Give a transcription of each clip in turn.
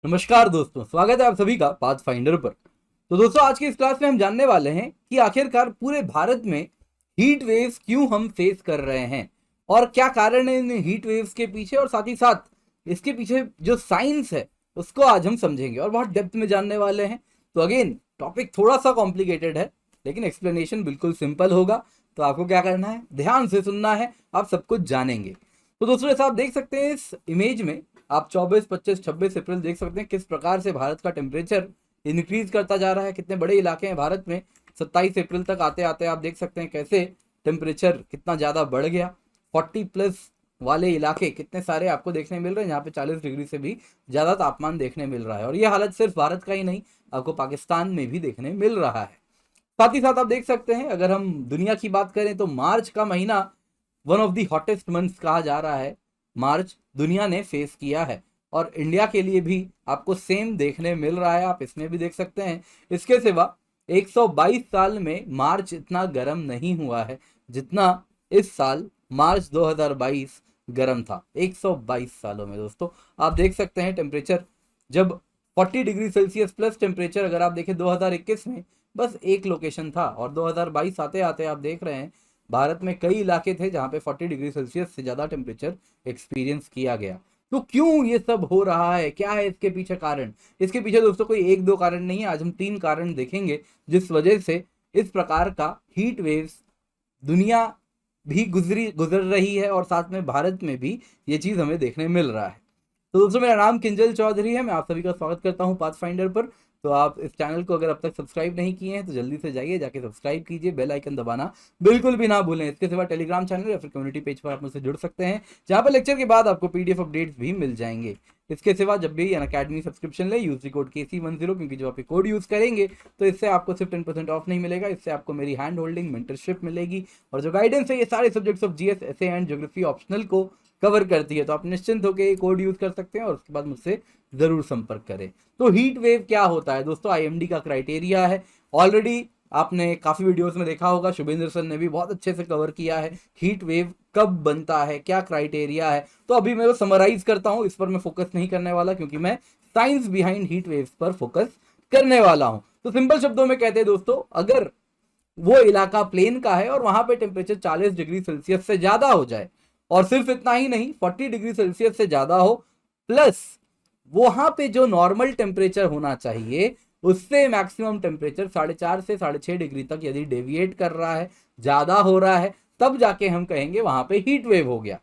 नमस्कार दोस्तों, स्वागत है आप सभी का पाथ फाइंडर पर। तो दोस्तों, आज की इस क्लास में हम जानने वाले हैं कि आखिरकार पूरे भारत में हीट वेव्स क्यों हम फेस कर रहे हैं और क्या कारण है इन हीट वेव्स के पीछे, और साथ ही साथ इसके पीछे जो साइंस है उसको आज हम समझेंगे और बहुत डेप्थ में जानने वाले हैं। तो अगेन, टॉपिक थोड़ा सा कॉम्प्लिकेटेड है लेकिन एक्सप्लेनेशन बिल्कुल सिंपल होगा। तो आपको क्या करना है, ध्यान से सुनना है, आप सब कुछ जानेंगे। तो दोस्तों, जैसा आप देख सकते हैं इस इमेज में, आप 24, 25, 26 अप्रैल देख सकते हैं किस प्रकार से भारत का टेम्परेचर इंक्रीज करता जा रहा है। कितने बड़े इलाके हैं भारत में। 27 अप्रैल तक आते आते आप देख सकते हैं कैसे टेम्परेचर कितना ज़्यादा बढ़ गया। 40+ वाले इलाके कितने सारे आपको देखने मिल रहे हैं, जहाँ पे 40 डिग्री से भी ज़्यादा तापमान देखने मिल रहा है। और ये हालत सिर्फ भारत का ही नहीं, आपको पाकिस्तान में भी देखने मिल रहा है। साथ ही साथ आप देख सकते हैं, अगर हम दुनिया की बात करें तो मार्च का महीना one of the hottest months कहा जा रहा है। मार्च दुनिया ने फेस किया है और इंडिया के लिए भी आपको सेम देखने मिल रहा है। आप इसमें भी देख सकते हैं। इसके सिवा 122 साल में मार्च इतना गर्म नहीं हुआ है जितना इस साल मार्च 2022 गर्म था। 122 सालों में दोस्तों आप देख सकते हैं टेम्परेचर जब 40 डिग्री सेल्सियस प्लस टेम्परेचर अगर आप देखें 2021 में बस एक लोकेशन था, और 2022 आते आते आप देख रहे हैं भारत में कई इलाके थे जहां पे 40 डिग्री सेल्सियस से ज़्यादा टेम्परेचर एक्सपीरियंस किया गया। तो क्यों ये सब हो रहा है, क्या है इसके पीछे कारण? इसके पीछे दोस्तों कोई एक दो कारण नहीं है, आज हम 3 कारण देखेंगे जिस वजह से इस प्रकार का हीट वेव्स दुनिया भी गुजर रही है और साथ में भारत में भी ये चीज़ हमें देखने मिल रहा है। तो दोस्तों, मेरा नाम किंजल चौधरी है, मैं आप सभी का स्वागत करता हूं पाथ फाइंडर पर। तो आप इस चैनल को अगर अब तक सब्सक्राइब नहीं किए हैं तो जल्दी से जाइए, जाके सब्सक्राइब कीजिए, बेल आइकन दबाना बिल्कुल भी ना भूलें। इसके सिवा टेलीग्राम चैनल या फिर कम्युनिटी पेज पर आप मुझसे जुड़ सकते हैं, जहां पर लेक्चर के बाद आपको पीडीएफ अपडेट्स भी मिल जाएंगे। इसके सिवा जब भी अनअकैडमी सब्सक्रिप्शन ले, यूज कोड KC10, क्योंकि जब आप कोड यूज करेंगे तो इससे आपको सिर्फ 10% ऑफ नहीं मिलेगा, इससे आपको मेरी हैंड होल्डिंग मेंटरशिप मिलेगी और जो गाइडेंस है ये सारे subjects of GS, SA and geography optional को कवर करती है। तो आप निश्चिंत होकर ये कोड यूज कर सकते हैं और उसके बाद मुझसे जरूर संपर्क करें। तो हीट वेव क्या होता है दोस्तों, आईएमडी का क्राइटेरिया है। ऑलरेडी आपने काफी वीडियोस में देखा होगा, शुभेंद्र सर ने भी बहुत अच्छे से कवर किया है हीट वेव कब बनता है, क्या क्राइटेरिया है। तो अभी मैं वो समराइज करता हूं, इस पर मैं फोकस नहीं करने वाला क्योंकि मैं साइंस बिहाइंड हीट वेव्स पर फोकस करने वाला हूं। तो सिंपल शब्दों में कहते हैं दोस्तों, अगर वो इलाका प्लेन का है और वहां पे टेम्परेचर 40 डिग्री सेल्सियस से ज्यादा हो जाए, और सिर्फ इतना ही नहीं 40 डिग्री सेल्सियस से ज्यादा हो, प्लस वहां पे जो नॉर्मल टेम्परेचर होना चाहिए उससे मैक्सिमम टेम्परेचर 4.5 से 6.5 डिग्री तक यदि डेविएट कर रहा है, ज्यादा हो रहा है, तब जाके हम कहेंगे वहां पे हीट वेव हो गया।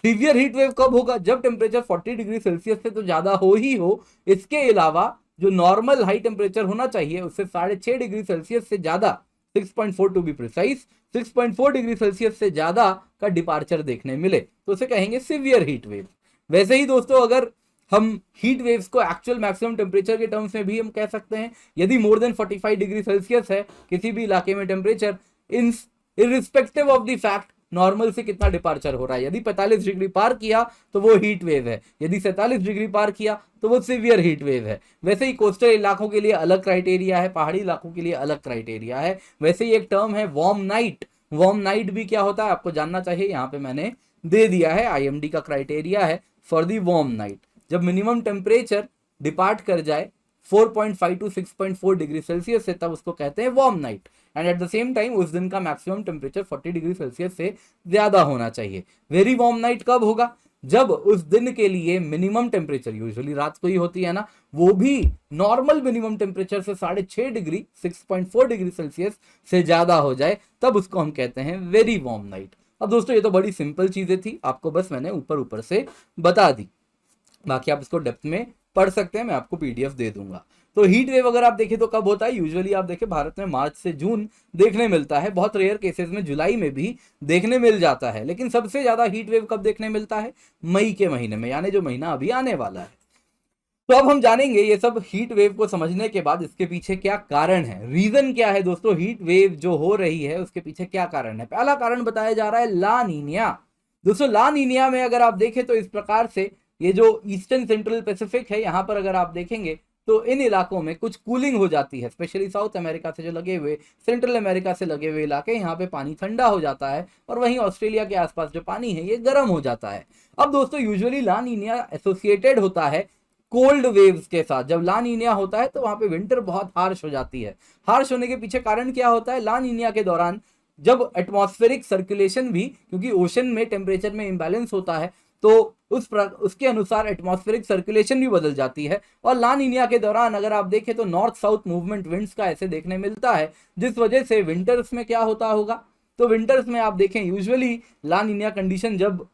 सीवियर हीट वेव कब होगा? जब टेम्परेचर 40 डिग्री सेल्सियस से तो ज्यादा हो ही हो, इसके अलावा जो नॉर्मल हाई टेम्परेचर होना चाहिए उससे 6.5 डिग्री सेल्सियस से ज्यादा, 6.4 to be precise, 6.4 degree Celsius से ज्यादा का डिपार्चर देखने मिले तो उसे कहेंगे सीवियर हीट वेव। वैसे ही दोस्तों, अगर हम हीट वेव्स को एक्चुअल मैक्सिमम टेम्परेचर के टर्म्स में भी हम कह सकते हैं, यदि मोर देन 45 डिग्री सेल्सियस है किसी भी इलाके में temperature, in irrespective of the fact normal से कितना डिपार्चर हो रहा है, यदि 45 डिग्री पार किया तो वो हीट वेव है, यदि 47 डिग्री पार किया तो वो सीवियर हीट वेव है। वैसे ही कोस्टल इलाकों के लिए अलग क्राइटेरिया है, पहाड़ी इलाकों के लिए अलग क्राइटेरिया है। वैसे ही एक टर्म है वार्म नाइट। वार्म नाइट भी क्या होता है आपको जानना चाहिए, यहाँ पे मैंने दे दिया है, आईएमडी का क्राइटेरिया है फॉर दी वार्म नाइट। जब मिनिमम टेम्परेचर डिपार्ट कर जाए 4.5 टू 6.4 डिग्री सेल्सियस से, तब उसको कहते हैं warm night. And at the same time उस दिन का मैक्सिमम टेम्परेचर 40 डिग्री सेल्सियस से ज्यादा होना चाहिए। वेरी वार्म नाइट कब होगा? जब उस दिन के लिए मिनिमम टेम्परेचर, यूजुअली रात को ही होती है ना, वो भी नॉर्मल मिनिमम टेम्परेचर से 6.5 डिग्री, 6.4 डिग्री सेल्सियस से ज्यादा हो जाए, तब उसको हम कहते हैं वेरी वार्म नाइट। अब दोस्तों, ये तो बड़ी सिंपल चीजें थी, आपको बस मैंने ऊपर ऊपर से बता दी, बाकी आप इसको डेप्थ में पढ़ सकते हैं, मैं आपको पीडीएफ दे दूंगा। तो हीट वेव अगर आप देखें तो कब होता है? यूजुअली आप देखें भारत में मार्च से जून देखने मिलता है, बहुत रेयर केसेस में जुलाई में भी देखने मिल जाता है, लेकिन सबसे ज्यादा हीट वेव कब देखने मिलता है? मई के महीने में, यानी जो महीना अभी आने वाला है। तो अब हम जानेंगे ये सब हीट वेव को समझने के बाद इसके पीछे क्या कारण है, रीजन क्या है दोस्तों, हीट वेव जो हो रही है उसके पीछे क्या कारण है। पहला कारण बताया जा रहा है ला नीनिया। दोस्तों, ला नीनिया में अगर आप देखें तो इस प्रकार से ये जो ईस्टर्न सेंट्रल पैसिफिक है, यहाँ पर अगर आप देखेंगे तो इन इलाकों में कुछ कूलिंग हो जाती है, स्पेशली साउथ अमेरिका से जो लगे हुए, सेंट्रल अमेरिका से लगे हुए इलाके, यहाँ पे पानी ठंडा हो जाता है और वहीं ऑस्ट्रेलिया के आसपास जो पानी है ये गर्म हो जाता है। अब दोस्तों, यूजुअली ला नीनिया एसोसिएटेड होता है कोल्ड वेव्स के साथ। जब ला नीनिया होता है तो वहां पे विंटर बहुत हार्श हो जाती है। हार्श होने के पीछे कारण क्या होता है? ला नीनिया के दौरान जब एटमॉस्फेरिक सर्कुलेशन भी, क्योंकि ओशन में टेम्परेचर में इम्बैलेंस होता है, तो उसके अनुसार एटमॉस्फेरिक सर्कुलेशन भी बदल जाती है। और ला नीनिया के दौरान अगर आप देखें तो नॉर्थ साउथ मूवमेंट विंड्स का ऐसे देखने मिलता है, जिस वजह से विंटर्स में क्या होता होगा? तो विंटर्स में आप देखें यूजुअली ला नीनिया कंडीशन जब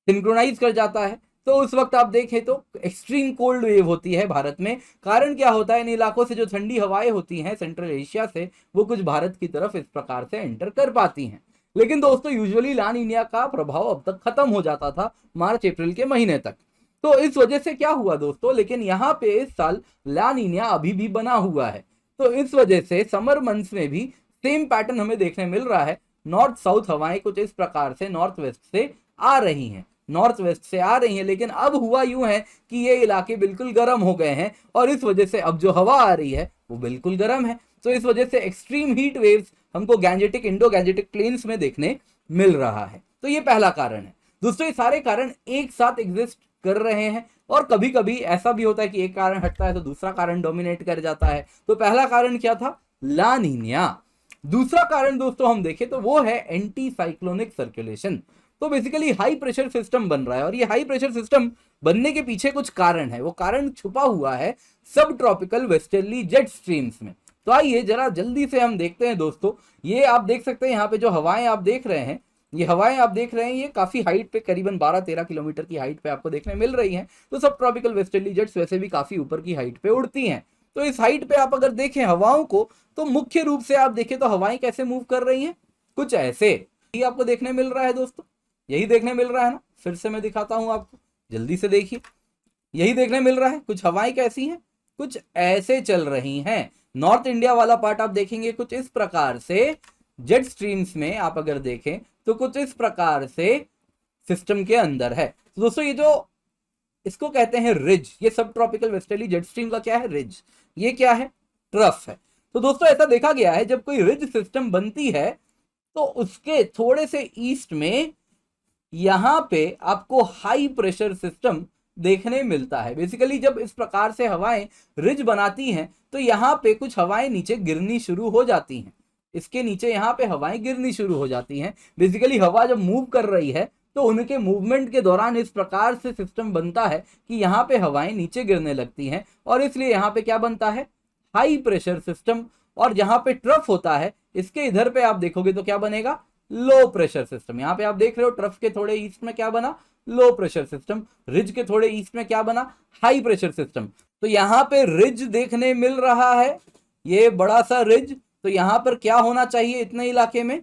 सिंक्रोनाइज कर जाता है तो उस वक्त आप देखें तो एक्सट्रीम कोल्ड वेव होती है भारत में। कारण क्या होता है? इन इलाकों से जो ठंडी हवाएं होती हैं सेंट्रल एशिया से, वो कुछ भारत की तरफ इस प्रकार से एंटर कर पाती हैं। लेकिन दोस्तों यूजुअली ला नीनिया का प्रभाव अब तक खत्म हो जाता था मार्च अप्रैल के महीने तक। तो इस वजह से क्या हुआ दोस्तों, लेकिन यहाँ पे इस साल ला नीनिया अभी भी बना हुआ है। तो इस वजह से समर मंथ्स में भी सेम पैटर्न हमें देखने मिल रहा है। नॉर्थ साउथ हवाएं कुछ इस प्रकार से नॉर्थ वेस्ट से आ रही हैं, नॉर्थ वेस्ट से आ रही हैं। लेकिन अब हुआ यूं है कि ये इलाके बिल्कुल गर्म हो गए हैं और इस वजह से अब जो हवा आ रही है वो बिल्कुल गर्म है। तो इस वजह से एक्सट्रीम हीट वेव्स हमको गैंजेटिक इंडो गैंजेटिक प्लेन्स में देखने मिल रहा है। तो ये पहला कारण है। दोस्तों ये सारे कारण एक साथ एग्जिस्ट कर रहे हैं और कभी कभी ऐसा भी होता है कि एक कारण हटता है तो दूसरा कारण डोमिनेट कर जाता है। तो पहला कारण क्या था? ला नीनिया। दूसरा कारण दोस्तों हम देखें तो वो है एंटी साइक्लोनिक सर्कुलेशन। तो बेसिकली हाई प्रेशर सिस्टम बन रहा है और ये हाई प्रेशर सिस्टम बनने के पीछे कुछ कारण है। वो कारण छुपा हुआ है सब ट्रॉपिकल वेस्टर्ली जेट स्ट्रीम्स में। तो आइए जरा जल्दी से हम देखते हैं दोस्तों। ये आप देख सकते हैं यहाँ पे जो हवाएं आप देख रहे हैं, ये हवाएं आप देख रहे हैं, ये काफी हाइट पे करीबन 12-13 किलोमीटर की हाइट पे आपको देखने मिल रही हैं। तो सब ट्रॉपिकल वेस्टर्ली जेट्स वैसे भी काफी ऊपर की हाइट पे उड़ती हैं। तो इस हाइट पे आप अगर देखें हवाओं को तो मुख्य रूप से आप देखें तो हवाएं कैसे मूव कर रही हैं, कुछ ऐसे ही आपको देखने मिल रहा है दोस्तों। यही देखने मिल रहा है ना, फिर से मैं दिखाता हूं आपको, जल्दी से देखिए। यही देखने मिल रहा है। कुछ हवाएं कैसी हैं, कुछ ऐसे चल रही हैं। नॉर्थ इंडिया वाला पार्ट आप देखेंगे कुछ इस प्रकार से, जेट स्ट्रीम्स में आप अगर देखें तो कुछ इस प्रकार से सिस्टम के अंदर है। तो दोस्तों ये जो इसको कहते हैं रिज, ये सब ट्रॉपिकल वेस्टर्ली जेट स्ट्रीम का क्या है? रिज। ये क्या है? ट्रफ है। तो दोस्तों ऐसा देखा गया है जब कोई रिज सिस्टम बनती है तो उसके थोड़े से ईस्ट में यहां पे आपको हाई प्रेशर सिस्टम देखने मिलता है। बेसिकली जब इस प्रकार से हवाएं रिज बनाती हैं तो यहां पे कुछ हवाएं नीचे गिरनी शुरू हो जाती हैं। इसके नीचे यहां पे हवाएं गिरनी शुरू हो जाती हैं। बेसिकली हवा जब मूव कर रही है तो उनके मूवमेंट के दौरान इस प्रकार से सिस्टम बनता है कि यहाँ पे हवाएं नीचे गिरने लगती हैं और इसलिए यहाँ पे क्या बनता है? High pressure system. और जहां पे ट्रफ होता है इसके इधर पे आप देखोगे तो क्या बनेगा? Low pressure system. यहाँ पे आप देख रहे हो ट्रफ के थोड़े ईस्ट में क्या बना? Low pressure system. रिज के थोड़े ईस्ट में क्या बना? High pressure system. तो यहाँ पे रिज देखने मिल रहा है, ये बड़ा सा रिज। तो यहाँ पर क्या होना चाहिए? इतने इलाके में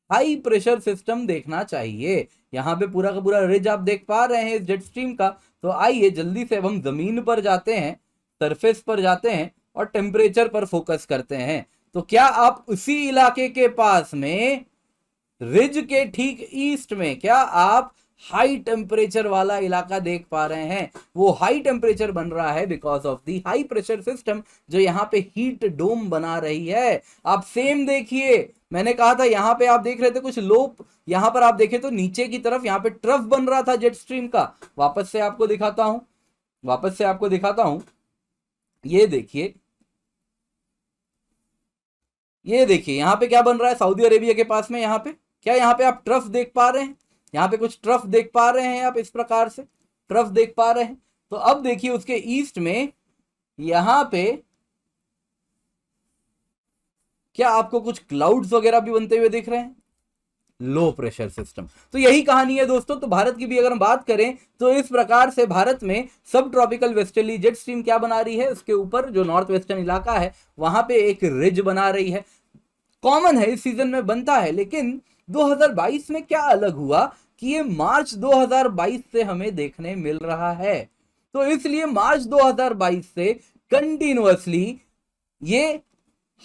हाई प्रेशर सिस्टम देखना चाहिए। यहाँ पे पूरा का पूरा रिज आप देख पा रहे हैं इस जेट स्ट्रीम का। तो आइए जल्दी से अब हम जमीन पर जाते हैं, सरफेस पर जाते हैं और टेम्परेचर पर फोकस करते हैं। तो क्या आप उसी इलाके के पास में रिज के ठीक ईस्ट में क्या आप हाई टेम्परेचर वाला इलाका देख पा रहे हैं? वो हाई टेम्परेचर बन रहा है because of the high pressure system जो यहाँ पे हीट डोम बना रही है। आप सेम देखिए, मैंने कहा था यहाँ पे आप देख रहे थे कुछ लो, यहाँ पर आप देखें तो नीचे की तरफ यहाँ पे ट्रफ बन रहा था जेट स्ट्रीम का। वापस से आपको दिखाता हूं, ये देखिए, ये देखिए यहाँ पे क्या बन रहा है सऊदी अरेबिया के पास में। यहाँ पे क्या, यहाँ पे आप ट्रफ देख पा रहे हैं? यहाँ पे कुछ ट्रफ देख पा रहे हैं आप, इस प्रकार से ट्रफ देख पा रहे हैं। तो अब देखिए उसके ईस्ट में यहाँ पे क्या आपको कुछ क्लाउड्स वगैरह भी बनते हुए दिख रहे हैं? Low pressure system. तो यही कहानी है दोस्तों। तो भारत की भी अगर हम बात करें तो इस प्रकार से भारत में सब ट्रॉपिकल वेस्टर्ली जेट स्ट्रीम क्या बना रही है? उसके ऊपर जो नॉर्थ वेस्टर्न इलाका है वहां पे एक रिज बना रही है। कॉमन है, इस सीजन में बनता है। लेकिन 2022 में क्या अलग हुआ कि ये मार्च 2022 से हमें देखने मिल रहा है। तो इसलिए मार्च 2022 से कंटिन्यूअसली ये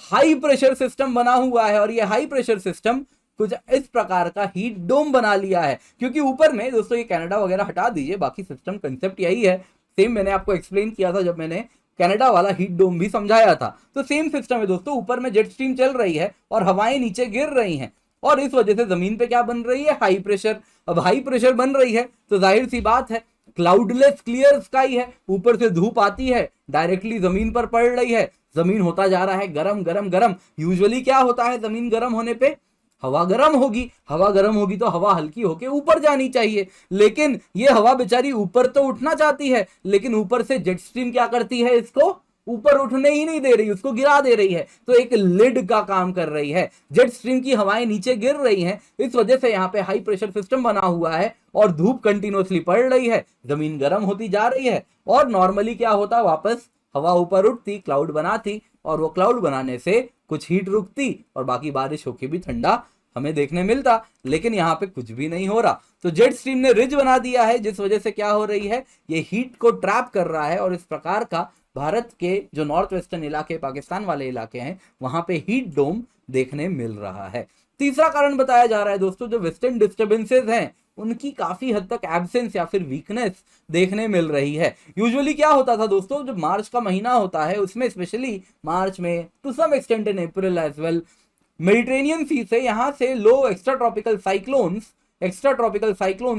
हाई प्रेशर सिस्टम बना हुआ है और ये हाई प्रेशर सिस्टम कुछ इस प्रकार का हीट डोम बना लिया है। क्योंकि ऊपर में दोस्तों ये कनाडा वगैरह हटा दीजिए, बाकी सिस्टम कंसेप्ट यही है। सेम मैंने आपको एक्सप्लेन किया था जब मैंने कनाडा वाला हीट डोम भी समझाया था। तो सेम सिस्टम है दोस्तों, ऊपर में जेट स्ट्रीम चल रही है और हवाएं नीचे गिर रही हैं और इस वजह से जमीन पे क्या बन रही है? High pressure. अब हाई प्रेशर बन रही है तो जाहिर सी बात है क्लाउडलेस क्लियर स्काई है, ऊपर से धूप आती है, डायरेक्टली जमीन पर पड़ रही है, जमीन होता जा रहा है गरम गरम गरम। यूजुअली क्या होता है जमीन गरम होने पे, हवा गर्म होगी, हवा गर्म होगी तो हवा हल्की होके ऊपर जानी चाहिए, लेकिन ये हवा बेचारी ऊपर तो उठना चाहती है, लेकिन ऊपर से जेट स्ट्रीम क्या करती है, इसको ऊपर उठने ही नहीं दे रही, उसको गिरा दे रही है। तो एक लिड का काम कर रही है, जेट स्ट्रीम की हवाएं नीचे गिर रही हैं, इस वजह से यहाँ पे हाई प्रेशर सिस्टम बना हुआ है और धूप कंटिन्यूसली पड़ रही है, जमीन गर्म होती जा रही है। और नॉर्मली क्या होता, वापस हवा ऊपर उठती, क्लाउड बनाती, और वो क्लाउड बनाने से कुछ हीट रुकती और बाकी बारिश होके भी ठंडा हमें देखने मिलता, लेकिन यहाँ पे कुछ भी नहीं हो रहा। तो जेट स्ट्रीम ने रिज बना दिया है, जिस वजह से क्या हो रही है, ये हीट को ट्रैप कर रहा है, और इस प्रकार का भारत के जो नॉर्थ वेस्टर्न इलाके, पाकिस्तान वाले इलाके हैं, वहां पे हीट डोम देखने मिल रहा है। तीसरा कारण बताया जा रहा है दोस्तों, जो वेस्टर्न डिस्टर्बेंसेज हैं उनकी काफी हद तक एब्सेंस या फिर वीकनेस देखने मिल रही है। यूजुअली क्या होता था दोस्तों, जब मार्च का महीना होता है उसमें, स्पेशली मार्च में, to some extent in April as well, Mediterranean sea से यहाँ से लो एक्स्ट्रा ट्रॉपिकल साइक्लोन्स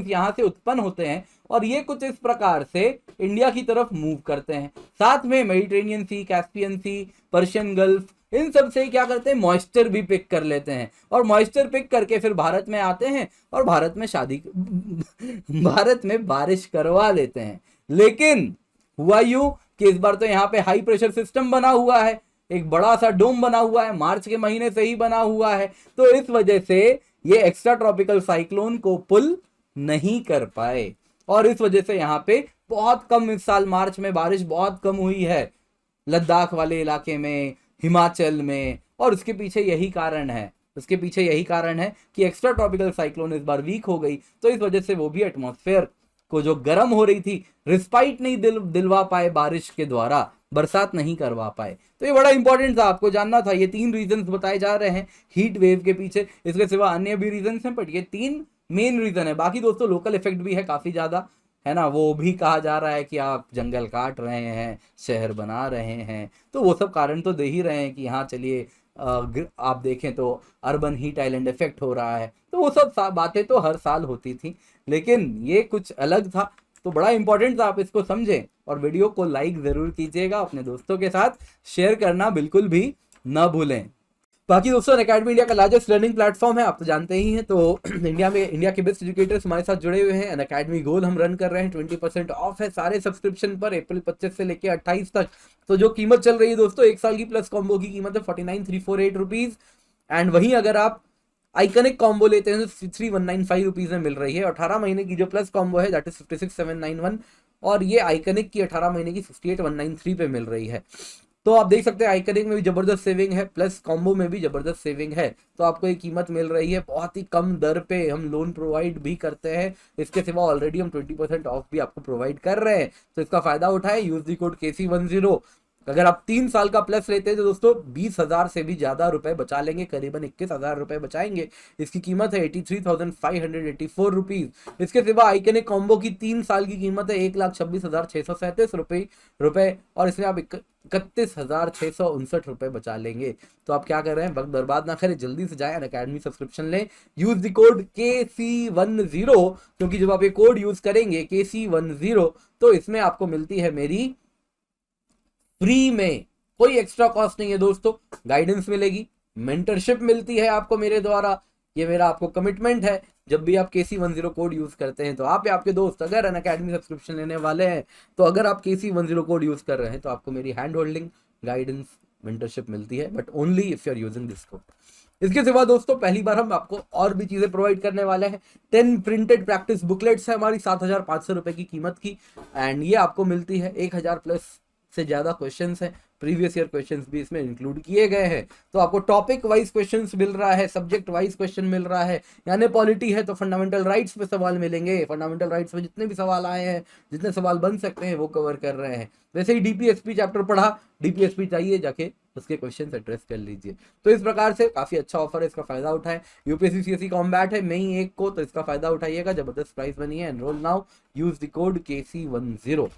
यहाँ से उत्पन्न होते हैं, और ये कुछ इस प्रकार से इंडिया की तरफ मूव करते हैं। साथ में मेडिटेरेनियन सी, कैस्पियन सी, पर्शियन गल्फ, इन सब से क्या करते हैं, मॉइस्चर भी पिक कर लेते हैं, और मॉइस्चर पिक करके फिर भारत में आते हैं और भारत में बारिश करवा लेते हैं। लेकिन हुआ यूं कि इस बार तो यहाँ पे हाई प्रेशर सिस्टम बना हुआ है, एक बड़ा सा डोम बना हुआ है, मार्च के महीने से ही बना हुआ है, तो इस वजह से ये एक्स्ट्रा ट्रॉपिकल साइक्लोन को पुल नहीं कर पाए, और इस वजह से यहाँ पे बहुत कम, इस साल मार्च में बारिश बहुत कम हुई है लद्दाख वाले इलाके में, हिमाचल में। और उसके पीछे यही कारण है, कि एक्स्ट्रा ट्रॉपिकल साइक्लोन इस बार वीक हो गई, तो इस वजह से वो भी एटमॉस्फेयर को जो गर्म हो रही थी, रिस्पाइट नहीं दिलवा पाए बारिश के द्वारा, बरसात नहीं करवा पाए। तो ये बड़ा इंपॉर्टेंट था, आपको जानना था। ये 3 रीजंस बताए जा रहे हैं हीट वेव के पीछे, इसके सिवा अन्य भी रीजंस हैं, बट ये 3 मेन रीजन है। बाकी दोस्तों लोकल इफेक्ट भी है काफी ज्यादा, है ना। वो भी कहा जा रहा है कि आप जंगल काट रहे हैं, शहर बना रहे हैं, तो वो सब कारण तो दे ही रहे हैं कि हाँ चलिए आप देखें तो अर्बन हीट आइलैंड इफेक्ट हो रहा है, तो वो सब बातें तो हर साल होती थी, लेकिन ये कुछ अलग था। तो बड़ा इंपॉर्टेंट था, आप इसको समझें, और वीडियो को लाइक जरूर कीजिएगा, अपने दोस्तों के साथ शेयर करना बिल्कुल भी ना भूलें। बाकी दोस्तों अनअकैडमी इंडिया का लार्जेस्ट लर्निंग प्लेटफॉर्म है, आप तो जानते ही हैं। तो इंडिया के बेस्ट एजुकेटर्स हमारे साथ जुड़े हुए हैं। अनअकैडमी गोल हम रन कर रहे हैं, 20% ऑफ है सारे सब्सक्रिप्शन पर, अप्रैल 25 से लेकर 28 तक। तो जो कीमत चल रही है दोस्तों, 1 साल की प्लस कॉम्बो की कीमत है 49,348 रुपीज, एंड वहीं अगर आप आइकनिक कॉम्बो लेते हैं तो 6195 रुपीज में मिल रही है। 18 महीने की जो प्लस कॉम्बो है दैट इज 56,791, और ये आइकनिक की 18 महीने की 58,193 पे मिल रही है। तो आप देख सकते हैं आइकनिक में भी जबरदस्त सेविंग है, प्लस कॉम्बो में भी जबरदस्त सेविंग है। तो आपको ये कीमत मिल रही है बहुत ही कम दर पे, हम लोन प्रोवाइड भी करते हैं। इसके सिवा ऑलरेडी हम 20% ऑफ भी आपको प्रोवाइड कर रहे हैं, तो इसका फायदा उठाएं। Use the code KC10। अगर आप 3 साल का प्लस लेते हैं तो दोस्तों 20,000 से भी ज्यादा रुपए बचा लेंगे, करीबन 21,000 रुपए बचाएंगे। इसकी कीमत है 83,584 रुपीज। इसके सिवा आइकनिक कॉम्बो की 3 साल की कीमत है 1,26,637 रुपए, और इसमें आप 31,659 रुपए बचा लेंगे। तो आप क्या कर रहे हैं, वक्त बर्बाद ना करें, जल्दी से जाएं अनअकैडमी सब्सक्रिप्शन लें। यूज द कोड KC10, क्योंकि जब आप ये कोड यूज करेंगे KC10, तो इसमें आपको मिलती है मेरी फ्री में, कोई एक्स्ट्रा कॉस्ट नहीं है दोस्तों, गाइडेंस मिलेगी, मेंटरशिप मिलती है आपको मेरे द्वारा। ये मेरा आपको कमिटमेंट है, जब भी आप KC10 कोड यूज करते हैं तो आप या आपके दोस्त अगर अनअकैडमी सब्सक्रिप्शन लेने वाले हैं, तो अगर आप KC10 कोड यूज कर रहे हैं तो आपको मेरी हैंड होल्डिंग, गाइडेंस, मेंटरशिप मिलती है, but only if you are using this code. इसके सिवा दोस्तों पहली बार हम आपको और भी चीजें प्रोवाइड करने वाले हैं। 10 प्रिंटेड प्रैक्टिस बुकलेट्स है हमारी 7,500 रुपए की कीमत की, एंड ये आपको मिलती है 1,000 प्लस से ज्यादा क्वेश्चंस हैं, प्रीवियस ईयर क्वेश्चंस भी इसमें इंक्लूड किए गए हैं। तो आपको टॉपिक वाइज क्वेश्चंस मिल रहा है, सब्जेक्ट वाइज क्वेश्चन मिल रहा है। यानी पॉलिटी है तो फंडामेंटल राइट्स पे सवाल मिलेंगे, फंडामेंटल राइट्स पे जितने भी सवाल आए हैं, जितने सवाल बन सकते हैं वो कवर कर रहे हैं। वैसे ही DPSP चैप्टर पढ़ा, DPSP चाहिए जाके उसके क्वेश्चन एड्रेस कर लीजिए। तो इस प्रकार से काफी अच्छा ऑफर है, इसका फायदा उठाएं। UPSC CSE कॉम्बैट है मई 1 को, तो इसका फायदा उठाइएगा, जबरदस्त प्राइस बनी है। Enrol now, use the code KC10।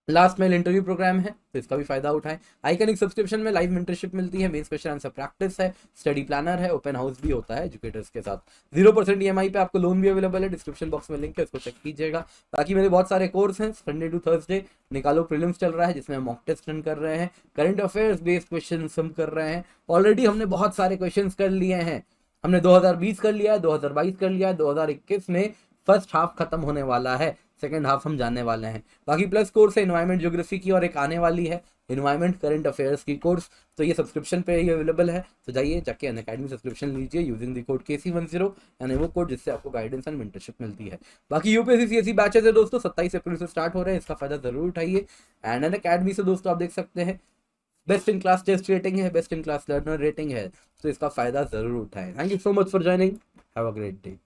Last mail interview programme है, तो इसका भी फायदा उठाएं। आइकनिक सब्सक्रिप्शन में लाइव मेंटरशिप मिलती है, मेंस क्वेश्चन आंसर प्रैक्टिस है, स्टडी प्लानर है, ओपन हाउस भी होता है एजुकेटर्स के साथ। 0% EMI पे आपको लोन भी अवेलेबल है, डिस्क्रिप्शन बॉक्स में लिंक है, उसको चेक कीजिएगा। बाकी मेरे बहुत सारे कोर्स हैं, संडे टू थर्सडे निकालो प्रीलिम्स चल रहा है, जिसमें हम मॉक टेस्ट रन कर रहे हैं, करंट अफेयर्स बेस्ड क्वेश्चन हम कर रहे हैं। ऑलरेडी हमने बहुत सारे क्वेश्चन कर लिए हैं, हमने 2020 कर लिया है, 2022 कर लिया है, 2021 में फर्स्ट हाफ खत्म होने वाला है, सेकेंड हाफ हम जानने वाले हैं। बाकी प्लस कोर्स है एनवायरमेंट ज्योग्राफी की, और एक आने वाली है एनवायरमेंट करंट अफेयर्स की कोर्स, तो ये सब्सक्रिप्शन पे ही अवेलेबल है। तो जाइए जाके अनअकैडमी सब्सक्रिप्शन लीजिए यूजिंग द कोड KC10, यानी वो कोड जिससे आपको गाइडेंस एंड मेंटरशिप मिलती है। बाकी यूपीएससी सीएससी बैचेस है दोस्तों, 27 अप्रैल से स्टार्ट हो रहे हैं, इसका फायदा जरूर उठाइए। एंड अनअकैडमी से दोस्तों आप देख सकते हैं best in class test rating है, best in class learner rating है, तो इसका फायदा जरूर उठाएं। Thank you so much for joining, have a great day.